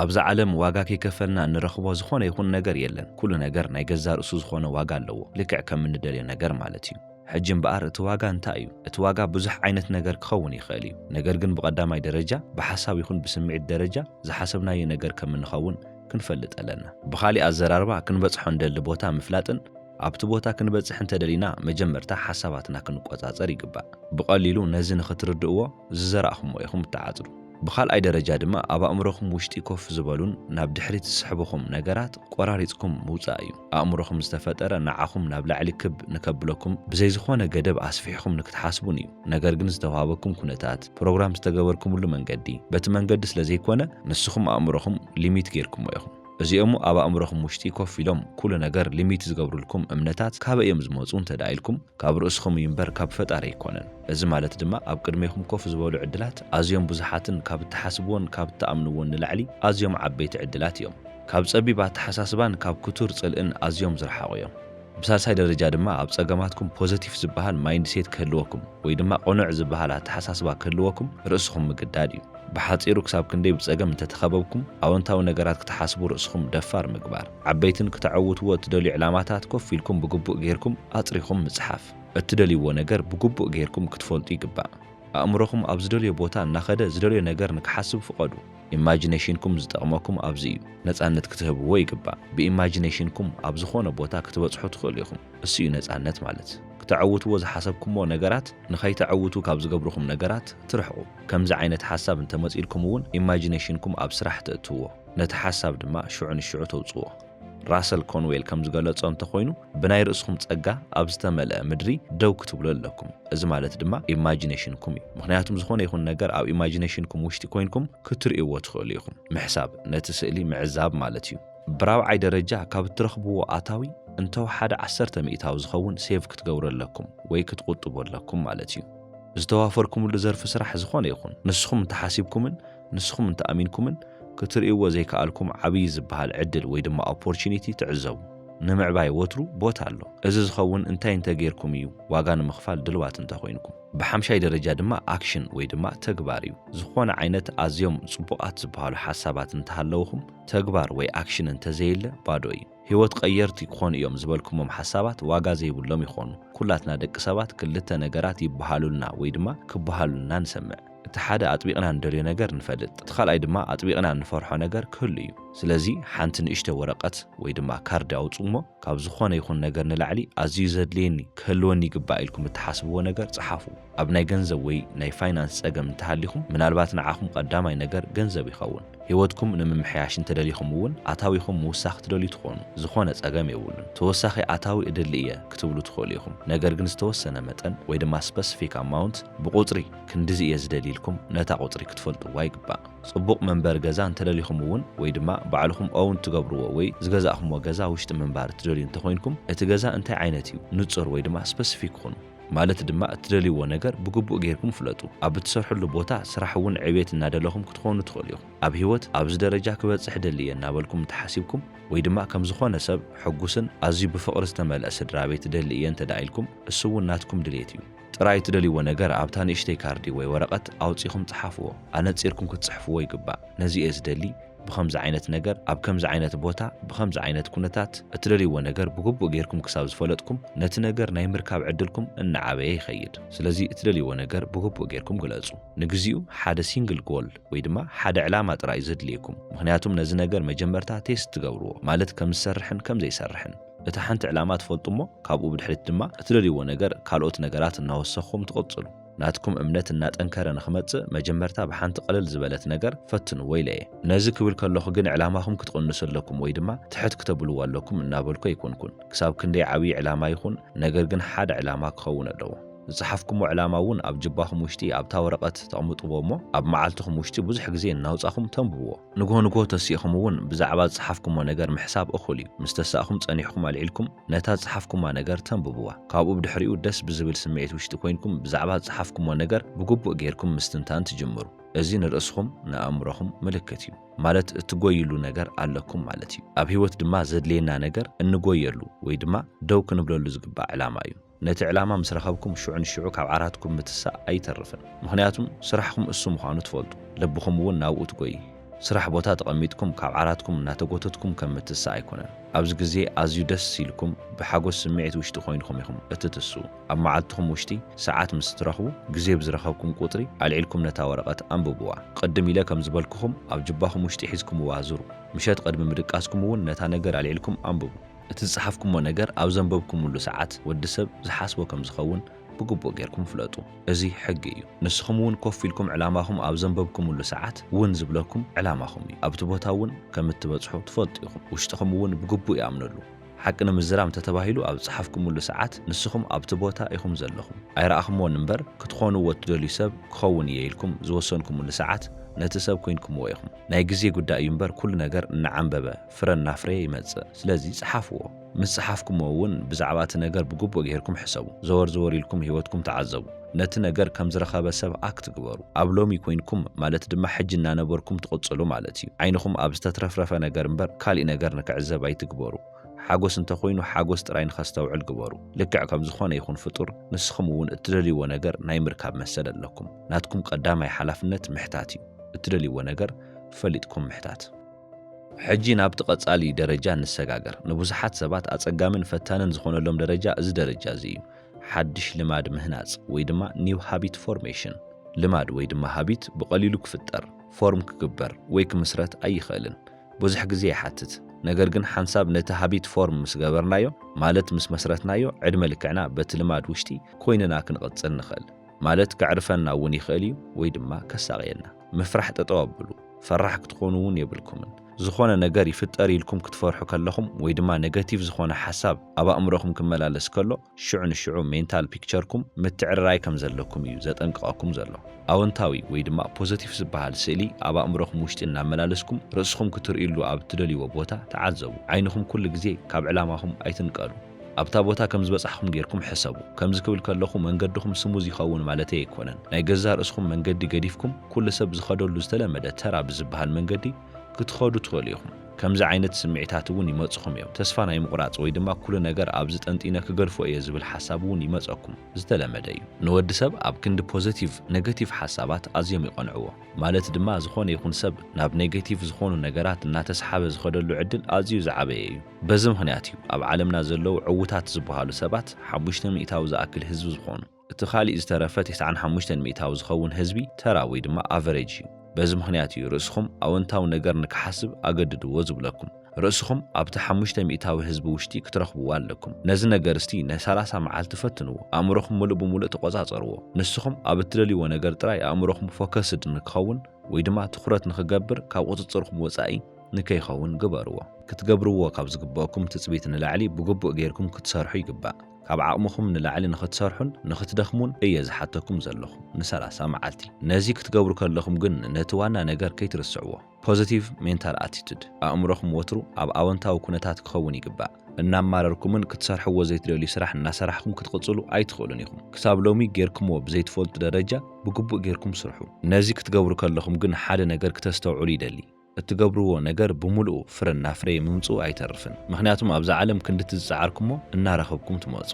ኣብዚ ዓለም ዋጋ ከይከፈልና እንረኽቦ ዝኾነ ይኹን ነገር የለን ኩሉ ነገር ናይ ገዛ ርእሱ ዝኾነ ዋጋ ኣለዎ ልክዕ ከም እንደልዮ ነገር ማለት እዩ ሕጂ እምበኣር እቲ ዋጋ እንታይ እዩ እቲ ዋጋ ብዙሕ ዓይነት ነገር ክኸውን ይኽእል እዩ ነገር ግን ብቐዳማይ ደረጃ ብሓሳብ ይኹን ብስምዒት ደረጃ ዝሓሰብናዮ ነገር ከም እንኸውን ክንፈልጥ ኣለና ብኻሊእ ኣዘራርባ ክንበጽሖ እንደሊ ቦታ ምፍላጥን ኣብቲ ቦታ ክንበጽሕ እንተደሊና መጀመርታ ሓሳባትና ክንቆጻጸር ይግባእ ብቐሊሉ ነዚ ንኽትርድእዎ ዝዘራእኹሞ ኢኹም ተዓጽዱ ብኻልኣይ ደረጃ ድማ ኣብ ኣእምሮኹም ውሽጢ ኮፍ ዝበሉን ናብ ድሕሪት ዝስሕብኹም ነገራት ቆራሪጽኩም ምውጻእ እዩ ኣእምሮኹም ዝተፈጠረ ንዓኹም ናብ ላዕሊ ክብ ንከብለኩም ብዘይ ዝኾነ ገደብ ኣስፊሕኩም ንክትሓስቡን እዩ ነገር ግን ዝተዋሃበኩም ኩነታት ፕሮግራም ዝተገበርኩምሉ መንገዲ በቲ መንገዲ ስለ ዘይኮነ ንስኹም ኣእምሮኹም ሊሚት ጌርኩሞ ኢኹም እዚኦም ኣብ ኣእምሮኹም ውሽጢ ኮፍ ኢሎም ኩሉ ነገር ሊሚት ዝገብሩልኩም እምነታት ካብ እዮም ዝመጹ እንተዳኢልኩም ካብ ርእስኹም እምበር ካብ ፈጣሪ ኣይኮነን እዚ ማለት ድማ ኣብ ቅድሜኹም ኮፍ ዝበሉ ዕድላት ኣዝዮም ብዙሓትን ካብ እትሓስብዎን ካብ እትኣምንዎን ንላዕሊ ኣዝዮም ዓበይቲ ዕድላት እዮም ካብ ጸቢብ ኣተሓሳስባን ካብ ክቱር ጽልእን ኣዝዮም ዝረሓቑ እዮም ብሳልሳይ ደረጃ ድማ ኣብ ጸገማትኩም ፖዚቲቭ ዝበሃል ማይንድሴት ክህልወኩም ወይ ድማ ቁኑዕ ዝበሃል ኣተሓሳስባ ክህልወኩም ርእስኹም ምግዳድ እዩ ብሓጺሩ ክሳብ ክንደይ ብጸገም እንተተኸበብኩም ኣወንታዊ ነገራት ክትሓስቡ ርእስኹም ደፋር ምግባር ዓበይትን ክትዓውትዎ እትደልዩ ዕላማታት ኮፍ ኢልኩም ብግቡእ ጌርኩም ኣጽሪኹም ምጽሓፍ እትደልይዎ ነገር ብግቡእ ጌርኩም ክትፈልጡ ይግባእ ኣእምሮኹም ኣብ ዝደልዮ ቦታ እናኸደ ዝደልዮ ነገር ንክሓስብ ፍቐዱ ኢማጂኔሽንኩም ዝጠቕመኩም ኣብዚ እዩ ነጻነት ክትህብዎ ይግባእ ብኢማጂኔሽንኩም ኣብ ዝኾነ ቦታ ክትበጽሑ ትኽእሉ ኢኹም እሱ እዩ ነጻነት ማለት ክትዓውትዎ ዝሓሰብኩሞ ነገራት ንኸይተዓውቱ ካብ ዝገብርኹም ነገራት ትርሕቑ ከምዚ ዓይነት ሓሳብ እንተመጺልኩም እውን ኢማጂኔሽንኩም ኣብ ስራሕ ተእትዎ ነቲ ሓሳብ ድማ ሽዑ ንሽዑ ተውጽዎ ራሰል ኮንዌል ከም ዝገለጾ እንተኾይኑ ብናይ ርእስኹም ጸጋ ኣብ ዝተመልአ ምድሪ ደው ክትብሉ ኣለኩም እዚ ማለት ድማ ኢማጂኔሽንኩም እዩ ምክንያቱም ዝኾነ ይኹን ነገር ኣብ ኢማጂኔሽንኩም ውሽጢ ኮይንኩም ክትርእይዎ ትኽእሉ ኢኹም ምሕሳብ ነቲ ስእሊ ምዕዛብ ማለት እዩ ብራብዓይ ደረጃ ካብ እትረኽብዎ ኣታዊ እንተው ሓደ 10 ሚእታዊ ዝኸውን ሴቭ ክትገብሩ ኣለኩም ወይ ክትቁጥቡ ኣለኩም ማለት እዩ ዝተዋፈርኩምሉ ዘርፊ ስራሕ ዝኾነ ይኹን ንስኹም እንተሓሲብኩምን ንስኹም እንተኣሚንኩምን ክትርእይዎ ዘይከኣልኩም ዓብይ ዝበሃል ዕድል ወይ ድማ ኦፖርቹኒቲ ትዕዘቡ ንምዕባይ ወትሩ ቦታ ኣሎ እዚ ዝኸውን እንታይ እንተጌርኩም እዩ ዋጋ ንምኽፋል ድልዋት እንተኾይንኩም ብሓምሻይ ደረጃ ድማ ኣክሽን ወይ ድማ ተግባር እዩ ዝኾነ ዓይነት ኣዝዮም ጽቡቓት ዝበሃሉ ሓሳባት እንተሃለውኹም ተግባር ወይ ኣክሽን እንተዘየለ ባዶ እዩ ህይወት ቀየርቲ ክኾኑ እዮም ዝበልኩሞም ሓሳባት ዋጋ ዘይብሎም ይኾኑ ኩላትና ደቂ ሰባት ክልተ ነገራት ይበሃሉልና ወይ ድማ ክበሃሉልና ንሰምዕ እቲ ሓደ ኣጥቢቕና እንደልዮ ነገር ንፈልጥ እቲ ካልኣይ ድማ ኣጥቢቕና ንፈርሖ ነገር ክህሉ እዩ ስለዚ ሓንቲ ንእሽተ ወረቐት ወይ ድማ ካርድ ኣውጽሞ ካብ ዝኾነ ይኹን ነገር ንላዕሊ ኣዝዩ ዘድልየኒ ክህልወኒ ይግባእ ኢልኩም እትሓስብዎ ነገር ጽሓፉ ኣብ ናይ ገንዘብ ወይ ናይ ፋይናንስ ጸገም እንተሃሊኹም ምናልባት ንዓኹም ቀዳማይ ነገር ገንዘብ ይኸውን ህይወትኩም ንምምሕያሽ እንተደሊኹም እውን ኣታዊኹም ምውሳኽ ትደልዩ ትኾኑ ዝኾነ ጸገም የብሉን ተወሳኺ ኣታዊ እደሊ እየ ክትብሉ ትኽእሉ ኢኹም ነገር ግን ዝተወሰነ መጠን ወይ ድማ ስፔሲፊክ ኣማውንት ብቁጽሪ ክንዲዚ እየ ዝደሊልኩም ነታ ቁጽሪ ክትፈልጥዋ ይግባእ ጽቡቕ መንበር ገዛ እንተደሊኹም እውን ወይ ድማ ባዕልኹም ኦውን ትገብርዎ ወይ ዝገዛእኹምዎ ገዛ ውሽጢ መንባር ትደልዩ እንተኾይንኩም እቲ ገዛ እንታይ ዓይነት እዩ ንጹር ወይ ድማ ስፔሲፊክ ኹኑ ማለት ድማ እትደልይዎ ነገር ብግቡእ ጌርኩም ፍለጡ ኣብ እትሰርሕሉ ቦታ ስራሕ እውን ዕቤት እናደለኹም ክትኾኑ ትኽእሉ ኢኹም ኣብ ህይወት ኣብዚ ደረጃ ክበጽሕ ደልየ እናበልኩም ተሓሲብኩም ወይ ድማ ከም ዝኾነ ሰብ ሕጉስን ኣዝዩ ብፍቕሪ ዝተመልአ ስድራ ቤት ደሊ እየ እንተዳኢልኩም እሱ እውን ናትኩም ድሌት እዩ ጥራይ እትደልይዎ ነገር ኣብታ ንእሽተይ ካርዲ ወይ ወረቐት ኣውፂኹም ጽሓፍዎ ኣነጺርኩም ክትጽሕፍዎ ይግባእ ነዚ እየ ዝደሊ بخمس عينة نجر أب كمز عينة بوتا بخمس عينة كونتات اتدري ونجر بجوب وجيركم كساب زفلتكم نتنجر نايمر كاب عدلكم إن عباية خير سلزي اتدري ونجر بجوب وجيركم جلازو نجزيو حدا سينجل جول ويدما حدا علامة رأي زد ليكم مخنياتهم نزنجر مجمرتها تيست تجورو مالت كم سرحن كم زي سرحن اتحنت علامات فلطمو كابو بدحرت دما اتدري ونجر كالوت نجرات النوسخهم تقصلو ناتكم امنت النات انكر نخمت مجمرتا بحانت قلل زبالت نجر فتنو ويلي نازك بالكلخ جن علامهم كتقنس لكم ويدما تحت كتبلوا لكم نابلكو يكونكن كساب كندي عوي علامه يكون نجر جن حد علامه كون لو زحفكم علاماون اب جباهم وشتي اب تاورقت تقمطومو اب معالتكم وشتي بزح غزي ناوصاكم تنبوو نغو تسيخمون بزعبا صحفكم نجر محساب اخولي مستساخم صنيحكم عليلكم نتا صحفكم نجر تنبووا كابو بدحريو دس بزبل سمعت وشتي كوينكم بزعبا صحفكم نجر بغبو غيركم مستنتان تجمرو ازين راسكم نامرهم ملكتيو مالت تغويلو نجر عليكم مالتيو اب هيوت دما زدلينا نجر انغويلو وي دما دو كنبللو زغبا علامايو نت علامة مسرخبكم شعن شعوك أو عراتكم متسا أي ترفن مخنياتهم سرحكم السم خانو تفولتو لبخم ون ناو تقوي ስራሕ ቦታ ተቐሚጥኩም ካብ ዓራትኩም እናተጎተትኩም ከም እትስእ ኣይኮነን። ኣብዚ ግዜ ኣዝዩ ደስ ሲልኩም ብሓጎስ ስምዒት ውሽጢ ኮይንኩም ኢኹም እትትስኡ። ኣብ መዓልትኩም ውሽጢ ሰዓት ምስ ትረኽቡ ግዜ ብዝረኸብኩም ቁጥሪ ኣልዒልኩም ነታ ወረቐት ኣንብብዋ። ቅድም ኢለ ከም ዝበልኩኹም ኣብ ጅባኹም ውሽጢ ሒዝኩምዋ ዙሩ። ምሸት ቅድሚ ምድቃስኩም እውን ነታ ነገር ኣልዒልኩም ኣንብቡ። እቲ ዝጸሓፍኩሞ ነገር ኣብ ዘንበብኩምሉ ሰዓት ወዲ ሰብ ዝሓስቦ ከም ዝኸውን ብግቡእ ጌርኩም ፍለጡ። እዚ ሕጊ እዩ። ንስኹም እውን ኮፍ ኢልኩም ዕላማኹም ኣብ ዘንበብኩምሉ ሰዓት እውን ዝብለኩም ዕላማኹም እዩ። ኣብቲ ቦታ እውን ከም እትበጽሑ ትፈልጡ ኢኹም። ውሽጥኹም እውን ብግቡእ ይኣምነሉ። ሓቂ ንምዝራም ተተባሂሉ ኣብ ዝጸሓፍኩምሉ ሰዓት ንስኹም ኣብቲ ቦታ ኢኹም ዘለኹም። ኣይረኣኹምዎን እምበር ክትኾንዎ እትደልዩ ሰብ ክኸውን እየ ኢልኩም ዝወሰንኩምሉ ሰዓት ነቲ ሰብ ኮይንኩምዎ ኢኹም። ናይ ግዜ ጉዳይ እዩ እምበር ኩሉ ነገር እናዓንበበ ፍረ እናፍረየ ይመጽእ። ስለዚ ጽሓፍዎ። ምስ ጽሓፍኩምዎ እውን ብዛዕባ እቲ ነገር ብግቡእ ጌርኩም ሕሰቡ። ዘወር ኢልኩም ህይወትኩም ተዓዘቡ። ነቲ ነገር ከም ዝረኸበ ሰብ ኣክት ግበሩ። ኣብ ሎሚ ኮይንኩም ማለት ድማ ሕጂ እናነበርኩም ትቕጽሉ ማለት እዩ። ዓይንኹም ኣብ ዝተትረፍረፈ ነገር እምበር ካልእ ነገር ንክዕዘብ ኣይትግበሩ። ሓጎስ እንተኾይኑ ሓጎስ ጥራይ ንኸስተውዕል ግበሩ። ልክዕ ከም ዝኾነ ይኹን ፍጡር ንስኹም እውን እትደልይዎ ነገር ናይ ምርካብ መሰል ኣለኩም። ናትኩም ቀዳማይ ሓላፍነት ምሕታት እዩ። እትደልይዎ ነገር ፈሊጥኩም ምሕታት። ሕጂ ናብቲ ቀጻሊ ደረጃ ንሰጋገር። ንብዙሓት ሰባት ኣጸጋምን ፈታንን ዝኾነሎም ደረጃ እዚ ደረጃ እዚ እዩ። ሓድሽ ልማድ ምህናጽ ወይ ድማ ኒው ሃቢት ፎርሜሽን። ልማድ ወይ ድማ ሃቢት ብቐሊሉ ክፍጠር ፎርም ክግበር ወይ ክምስረት ኣይኽእልን። ብዙሕ ግዜ ይሓትት። ነገር ግን ሓንሳብ ነቲ ሃቢት ፎርም ምስ ገበርናዮ ማለት ምስ መስረትናዮ ዕድመ ልክዕና በቲ ልማድ ውሽጢ ኮይንና ክንቐጽል ንኽእል። ማለት ከዕርፈና እውን ይኽእል እዩ ወይ ድማ ከሳቕየና። ምፍራሕ ጠጠው ኣበሉ። ፈራሕ ክትኾኑ እውን የብልኩምን። ዝኾነ ነገር ይፍጠር ኢልኩም ክትፈርሑ ከለኹም ወይ ድማ ኔጋቲቭ ዝኾነ ሓሳብ ኣብ ኣእምሮኹም ክመላለስ ከሎ ሽዑ ንሽዑ ሜንታል ፒክቸርኩም ምትዕርራይ ከም ዘለኩም እዩ ዘጠንቅቐኩም ዘሎ። ኣወንታዊ ወይ ድማ ፖዚቲቭ ዝበሃል ስእሊ ኣብ ኣእምሮኹም ውሽጢ እናመላለስኩም ርእስኹም ክትርእይሉ ኣብ ትደልይዎ ቦታ ተዓዘቡ። ዓይንኹም ኩሉ ግዜ ካብ ዕላማኹም ኣይትንቀሉ። ኣብታ ቦታ ከም ዝበጻሕኩም ጌርኩም ሕሰቡ። ከምዚ ክብል ከለኹ መንገድኹም ስሙዝ ይኸውን ማለተይ ኣይኮነን። ናይ ገዛ ርእስኹም መንገዲ ገዲፍኩም ኩሉ ሰብ ዝኸደሉ ዝተለመደ ተራ ብዝበሃል መንገዲ ክትኸዱ ትኽእሉ ኢኹም። ከምዚ ዓይነት ስምዒታት እውን ይመጽኹም እዮም። ተስፋ ናይ ምቑራጽ ወይ ድማ ኩሉ ነገር ኣብዚ ጠንጢነ ክገልፎ እየ ዝብል ሓሳብ እውን ይመጸኩም። ዝተለመደ እዩ። ንወዲ ሰብ ኣብ ክንዲ ፖዚቲቭ ኔጋቲቭ ሓሳባት ኣዝዮም ይቐንዕዎ። ማለት ድማ ዝኾነ ይኹን ሰብ ናብ ኔጋቲቭ ዝኾኑ ነገራት እናተሰሓበ ዝኸደሉ ዕድል ኣዝዩ ዝዓበየ እዩ። በዚ ምኽንያት እዩ ኣብ ዓለምና ዘለዉ ዕውታት ዝበሃሉ ሰባት 5 ሚእታዊ ዝኣክል ህዝቢ ዝኾኑ። እቲ ካልእ ዝተረፈ 95 ሚእታዊ ዝኸውን ህዝቢ ተራ ወይ ድማ ኣቨሬጅ እዩ። በዚ ምኽንያት እዩ ርእስኹም ኣወንታዊ ነገር ንክሓስብ ኣገድድዎ ዝብለኩም። ርእስኹም ኣብቲ 5 ሚእታዊ ህዝቢ ውሽጢ ክትረኽብዎ ኣለኩም። ነዚ ነገር እስቲ ን30 መዓልቲ ፈትንዎ። ኣእምሮኹም ሙሉእ ብምሉእ ተቆጻጸርዎ። ንስኹም ኣብ እትደልይዎ ነገር ጥራይ ኣእምሮኹም ፎከስድ ንክኸውን ወይ ድማ ትኹረት ንክገብር ካብ ቁፅፅርኩም ወጻኢ ንከይኸውን ግበርዎ። ክትገብርዎ ካብ ዝግብአኩም ትጽቢት ንላዕሊ ብግቡእ ጌርኩም ክትሰርሑ ይግባእ። ካብ ዓቕምኹም ንላዕሊ ንኽትሰርሑን ንኽትደኽሙን እየ ዝሓተኩም ዘለኹ ን30 መዓልቲ። ነዚ ክትገብሩ ከለኹም ግን ነቲ ዋና ነገር ከይትርስዕዎ። ፖዚቲቭ ሜንታል ኣቲቱድ ኣእምሮኹም ወትሩ ኣብ ኣወንታዊ ኩነታት ክኸውን ይግባእ። እናማረርኩምን ክትሰርሕዎ ዘይትደልዩ ስራሕ እናሰራሕኩም ክትቕጽሉ ኣይትኽእሉን ኢኹም። ክሳብ ሎሚ ጌርኩምዎ ብዘይትፈልጡ ደረጃ ብግቡእ ጌርኩም ስርሑ። ነዚ ክትገብሩ ከለኹም ግን ሓደ ነገር ክተስተውዕሉ ይደሊ። እትገብርዎ ነገር ብምሉኡ ፍረና ፍሬ ምምጽኡ ኣይተርፍን። ምክንያቱም ኣብዛ ዓለም ክንዲ ትዝዓርኩሞ እናረኸብኩም ትመጹ።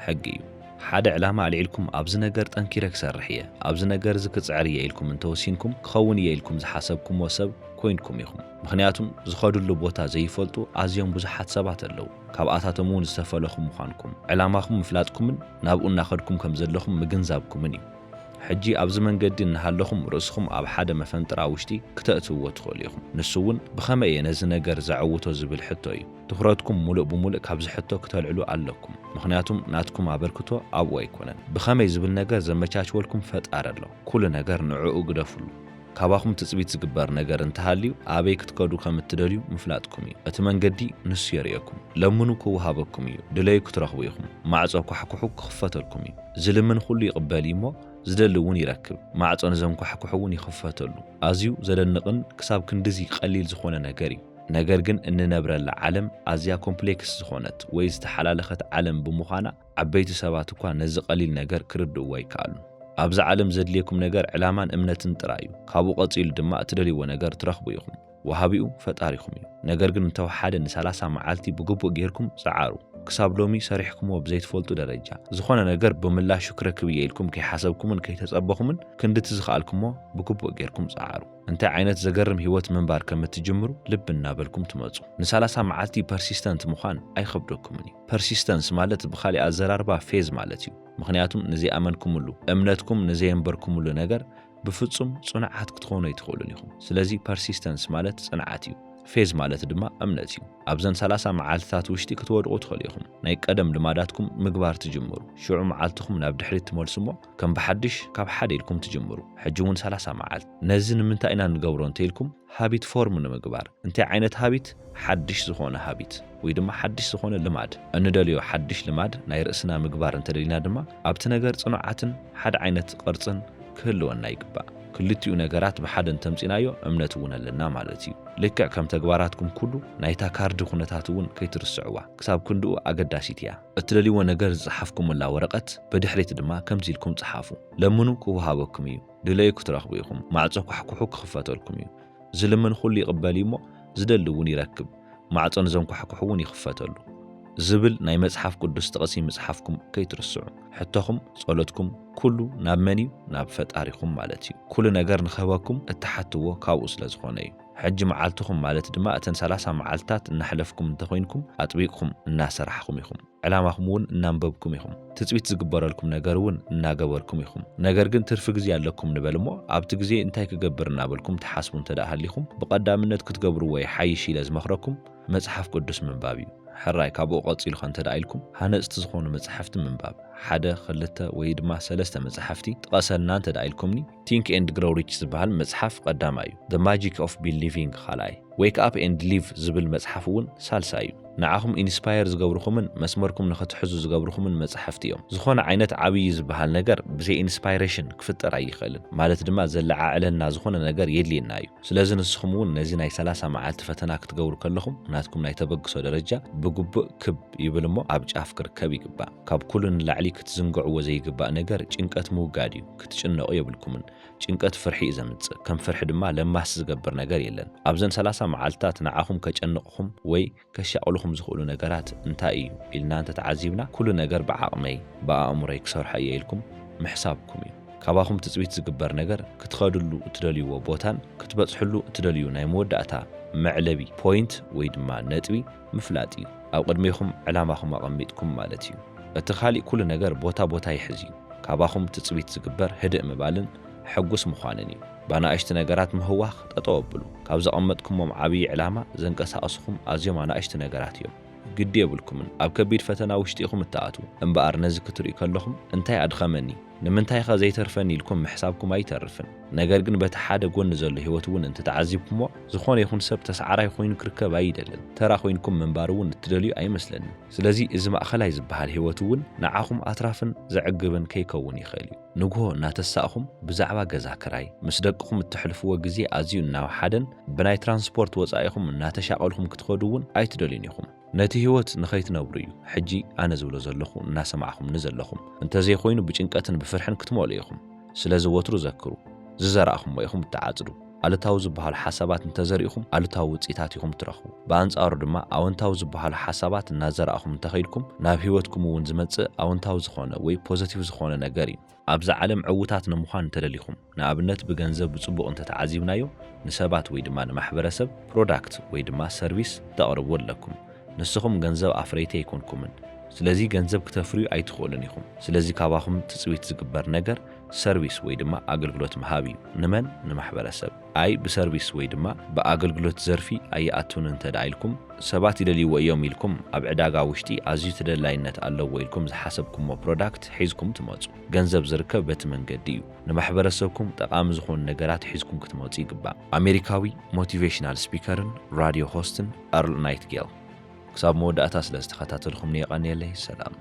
ሕጊ እዩ። ሓደ ዕላማ ኣልዒልኩም ኣብዚ ነገር ጠንኪረ ክሰርሕ እየ፣ ኣብዚ ነገር ዝክጽዕር እየ ኢልኩም እንተወሲንኩም ክኸውን እየ ኢልኩም ዝሓሰብኩምዎ ሰብ ኮይንኩም ኢኹም። ምክንያቱም ዝኸዱሉ ቦታ ዘይፈልጡ ኣዝዮም ብዙሓት ሰባት ኣለዉ። ካብኣታቶም እውን ዝተፈለኹም ምዃንኩም ዕላማኹም ምፍላጥኩምን ናብኡ እናኸድኩም ከም ዘለኹም ምግንዛብኩምን እዩ። ሕጂ ኣብዚ መንገዲ እናሃለኹም ርእስኹም ኣብ ሓደ መፈንጥራ ውሽጢ ክተእትውዎ ትኽእሉ ኢኹም። ንሱ እውን ብኸመይ እየ ነዚ ነገር ዘዕውቶ ዝብል ሕቶ እዩ። ትኹረትኩም ሙሉእ ብምሉእ ካብዚ ሕቶ ክተልዕሉ ኣለኩም። ምክንያቱም ናትኩም ኣበርክቶ ኣብኡ ኣይኮነን። ብኸመይ ዝብል ነገር ዘመቻችወልኩም ፈጣሪ ኣሎ። ኩሉ ነገር ንዕኡ ግደፍሉ። ካባኹም ትጽቢት ዝግበር ነገር እንተሃልዩ ኣበይ ክትከዱ ከም እትደልዩ ምፍላጥኩም እዩ። እቲ መንገዲ ንሱ የርእየኩም። ለምኑ ክውሃበኩም እዩ። ድለዩ ክትረኽቡ ኢኹም። ማዕጾ ኳሕኩሑ ክኽፈተልኩም እዩ። ዝልምን ኩሉ ይቕበል እሞ ዝደሊ እውን ይረክብ። ማዕጾን ዘንኳሕኩሑ እውን ይኽፈተሉ። ኣዝዩ ዘደንቕን ክሳብ ክንድዚ ቀሊል ዝኾነ ነገር እዩ። ነገር ግን እንነብረላ ዓለም ኣዝያ ኮምፕሌክስ ዝኾነት ወይ ዝተሓላለኸት ዓለም ብምዃና ዓበይቲ ሰባት እኳ ነዚ ቀሊል ነገር ክርድእዎ ይከኣሉ። ኣብዚ ዓለም ዘድልየኩም ነገር ዕላማን እምነትን ጥራይ እዩ። ካብኡ ቀፂሉ ድማ እትደልይዎ ነገር ትረኽቡ ኢኹም። ወሃቢኡ ፈጣሪኹም እዩ። ነገር ግን እንተወሓደ ን30 መዓልቲ ብግቡእ ጌርኩም ጸዓሩ። ክሳብ ሎሚ ሰሪሕኩምዎ ብዘይትፈልጡ ደረጃ ዝኾነ ነገር ብምላሹ ክረክብ ኢልኩም ከይሓሰብኩምን ከይተጸበኹምን ክንድቲ ዝኽኣልኩሞ ብግቡእ ጌርኩም ጻዓሩ እንታይ ዓይነት ዘገርም ህይወት ምንባር ከም እትጅምሩ ልብ እናበልኩም ትመጹ ን30 መዓልቲ ፐርሲስተንት ምዃን ኣይኸብደኩምን እዩ ፐርሲስተንስ ማለት ብኻሊእ ኣዘራርባ ፌዝ ማለት እዩ ምክንያቱም ንዘይኣመንኩምሉ እምነትኩም ንዘይንበርኩምሉ ነገር ብፍጹም ጽኑዓት ክትኾኑ ይትኽእሉን ኢኹም ስለዚ ፐርሲስተንስ ማለት ጽንዓት እዩ ፌዝ ማለት ድማ እምነት እዩ ኣብዘን 30 መዓልትታት ውሽጢ ክትወድቁ ትኽእሉ ኢኹም ናይ ቀደም ልማዳትኩም ምግባር ትጅምሩ ሽዑ መዓልትኩም ናብ ድሕሪት ትመልሱሞ ከም ብሓድሽ ካብ ሓደ ኢልኩም ትጅምሩ ሕጂ እውን 30 መዓልት ነዚ ንምንታይ ኢና ንገብሮ እንተኢልኩም ሃቢት ፎርም ንምግባር እንታይ ዓይነት ሃቢት ሓድሽ ዝኾነ ሃቢት ወይ ድማ ሓድሽ ዝኾነ ልማድ እንደልዮ ሓድሽ ልማድ ናይ ርእስና ምግባር እንተደሊና ድማ ኣብቲ ነገር ጽኑዓትን ሓደ ዓይነት ቅርጽን ክህልወና ይግባእ ክልቲኡ ነገራት ብሓደ እንተምፂናዮ እምነት እውን ኣለና ማለት እዩ ልክዕ ከም ተግባራትኩም ኩሉ ናይታ ካርዲ ኩነታት እውን ከይትርስዕዋ ክሳብ ክንድኡ ኣገዳሲት እያ እትደልይዎ ነገር ዝጽሓፍኩምላ ወረቐት ብድሕሪት ድማ ከምዚ ኢልኩም ጽሓፉ ለምኑ ክወሃበኩም እዩ ድለዩ ክትረኽቡ ኢኹም ማዕጾ ኩሕኩሑ ክኽፈተልኩም እዩ ዝልምን ኩሉ ይቕበል እሞ ዝደሊ እውን ይረክብ ማዕጾን ዘንኳሕኩሑ እውን ይኽፈተሉ ዝብል ናይ መጽሓፍ ቅዱስ ተቐሲ መጽሓፍኩም ከይትርስዑ ሕቶኹም ጸሎትኩም ኩሉ ናብ መን እዩ ናብ ፈጣሪኹም ማለት እዩ ኩሉ ነገር ንኸበኩም እትሓትዎ ካብኡ ስለ ዝኾነ እዩ ሕጂ መዓልትኹም ማለት ድማ እተን 30 መዓልትታት እናሕለፍኩም እንተኾይንኩም ኣጥቢቕኩም እናሰራሕኩም ኢኹም ዕላማኹም እውን እናንበብኩም ኢኹም ትጽቢት ዝግበረልኩም ነገር እውን እናገበርኩም ኢኹም ነገር ግን ትርፊ ግዜ ኣለኩም ንበል እሞ ኣብቲ ግዜ እንታይ ክገብር እናበልኩም ተሓስቡ እንተደኣሃሊኹም ብቐዳምነት ክትገብርዎ ሓይሽ ኢለ ዝመኽረኩም መጽሓፍ ቅዱስ ምንባብ እዩ ሕራይ ካብኡ ቐፂሉ ኸንተደኣኢልኩም ሃነጽቲ ዝኾኑ መጽሓፍቲ ምንባብ 1 2 ወይ ድማ 3 መጽሓፍቲ ጥቀሰልና እንተደኣኢልኩምኒ ቲንክ ኤንድ ግሮው ሪች ዝበሃል መጽሓፍ ቀዳማ እዩ The Magic of Believing ኻልኣይ Wake Up and Live ዝብል መጽሓፍ እውን ሳልሳይ እዩ ንዓኹም ኢንስፓየር ዝገብርኹምን መስመርኩም ንኽትሕዙ ዝገብርኹምን መጽሓፍቲ እዮም ዝኾነ ዓይነት ዓብዪ ዝበሃል ነገር ብዘይ ኢንስፓይሬሽን ክፍጠር ኣይኽእልን ማለት ድማ ዘለዓዕለና ዝኾነ ነገር የድልየና እዩ ስለዚ ንስኹም እውን ነዚ ናይ 30 መዓልቲ ፈተና ክትገብሩ ከለኹም ናትኩም ናይ ተበግሶ ደረጃ ብግቡእ ክብ ይብል እሞ ኣብ ጫፍ ክርከብ ይግባእ ካብ ኩሉ ንላዕሊ ክትዝንግዕዎ ዘይግባእ ነገር ጭንቀት ምውጋድ እዩ ክትጭነቑ የብልኩምን ጭንቀት ፍርሒ እዩ ዘምጽእ ከም ፍርሒ ድማ ለማስ ዝገብር ነገር የለን ኣብዘን 30 መዓልትታት ንዓኹም ከጨንቕኹም ወይ ከሻቕልኹም ዝኽእሉ ነገራት እንታይ እዩ ኢልና እንተ ተዓዚብና ኩሉ ነገር ብዓቕመይ ብኣእምሮይ ክሰርሖ እየ ኢልኩም ምሕሳብኩም እዩ ካባኹም ትጽቢት ዝግበር ነገር ክትኸድሉ እትደልይዎ ቦታን ክትበጽሕሉ እትደልዩ ናይ መወዳእታ መዕለቢ ፖይንት ወይ ድማ ነጥቢ ምፍላጥ እዩ ኣብ ቅድሚኹም ዕላማኹም ኣቐሚጥኩም ማለት እዩ እቲ ኻሊእ ኩሉ ነገር ቦታ ይሕዝ እዩ ካባኹም ትጽቢት ዝግበር ህድእ ምባልን ሕጉስ ምዃንን እዩ ባናእሽቲ ነገራት ምህዋኽ ጠጠው ኣብሉ ካብ ዘቐመጥኩሞም ዓብዪ ዕላማ ዘንቀሳቐስኹም ኣዝዮም ኣናእሽቲ ነገራት እዮም ግዲ የብልኩምን ኣብ ከቢድ ፈተና ውሽጢ ኢኹም እተኣትዉ እምበኣር ነዚ ክትሪኡ ከለኹም እንታይ ኣድኸመኒ ንምንታይ ኸ ዘይተርፈኒ ኢልኩም ምሕሳብኩም ኣይተርፍን ነገር ግን በቲ ሓደ ጎኒ ዘሎ ህይወት እውን እንተተዓዚብኩሞ ዝኾነ ይኹን ሰብ ተሰዓራይ ኮይኑ ክርከብ ኣይደልን ተራ ኮይንኩም ምንባር እውን እትደልዩ ኣይመስለኒ ስለዚ እዚ ማእኸላይ ዝበሃል ህይወት እውን ንዓኹም ኣትራፍን ዘዕግብን ከይከውን ይኽእል እዩ ንግሆ እናተሳእኹም ብዛዕባ ገዛ ክራይ ምስ ደቅኹም እትሕልፍዎ ግዜ ኣዝዩ እናወሓደን ብናይ ትራንስፖርት ወጻኢኹም እናተሻቐልኹም ክትኸዱ እውን ኣይትደልዩን ኢኹም ነቲ ህይወት ንኸይትነብሩ እዩ ሕጂ ኣነ ዝብሎ ዘለኹ እናሰማዕኹም ንዘለኹም እንተዘይኮይኑ ብጭንቀትን ብፍርሕን ክትመልኡ ኢኹም ስለዚ ወትሩ ዘክሩ ዝዘራእኹም ኢኹም እተዓጽዱ ኣሉታዊ ዝበሃሉ ሓሳባት እንተዘሪእኹም ኣሉታዊ ውጽኢታት ኢኹም ትረኽቡ ብኣንጻሩ ድማ ኣወንታዊ ዝበሃሉ ሓሳባት እናዘራእኹም እንተኸይድኩም ናብ ህይወትኩም እውን ዝመጽእ ኣወንታዊ ዝኾነ ወይ ፖዚቲቭ ዝኾነ ነገር እዩ ኣብዛ ዓለም ዕውታት ንምዃን እንተደሊኹም ንኣብነት ብገንዘብ ብጽቡቕ እንተተዓዚብናዮ ንሰባት ወይ ድማ ንማሕበረሰብ ፕሮዳክት ወይ ድማ ሰርቪስ ተቕርቡ ኣለኩም ንስኹም ገንዘብ ኣፍረይቲ ኣይኮንኩምን ስለዚ ገንዘብ ክተፍርዩ ኣይትኽእሉን ኢኹም ስለዚ ካባኹም ትጽቢት ዝግበር ነገር ሰርቪስ ወይ ድማ ኣገልግሎት መሃብ እዩ ንመን ንማሕበረሰብ ኣይ ብሰርቪስ ወይ ድማ ብኣገልግሎት ዘርፊ ኣይኣቱን እንተደኣኢልኩም ሰባት ይደልይዎ እዮም ኢልኩም ኣብ ዕዳጋ ውሽጢ ኣዝዩ ተደላይነት ኣለዎ ኢልኩም ዝሓሰብኩሞ ፕሮዳክት ሒዝኩም ትመጹ ገንዘብ ዝርከብ በቲ መንገዲ እዩ ንማሕበረሰብኩም ጠቓሚ ዝኾኑ ነገራት ሒዝኩም ክትመጹ ይግባእ ኣሜሪካዊ ሞቲቬሽናል ስፒከርን ራድዮ ሆስትን ኣርል ናይትጌል ክሳብ መወዳእታ ስለ ዝተኸታተልኹምኒ የቐኒየለይ ሰላም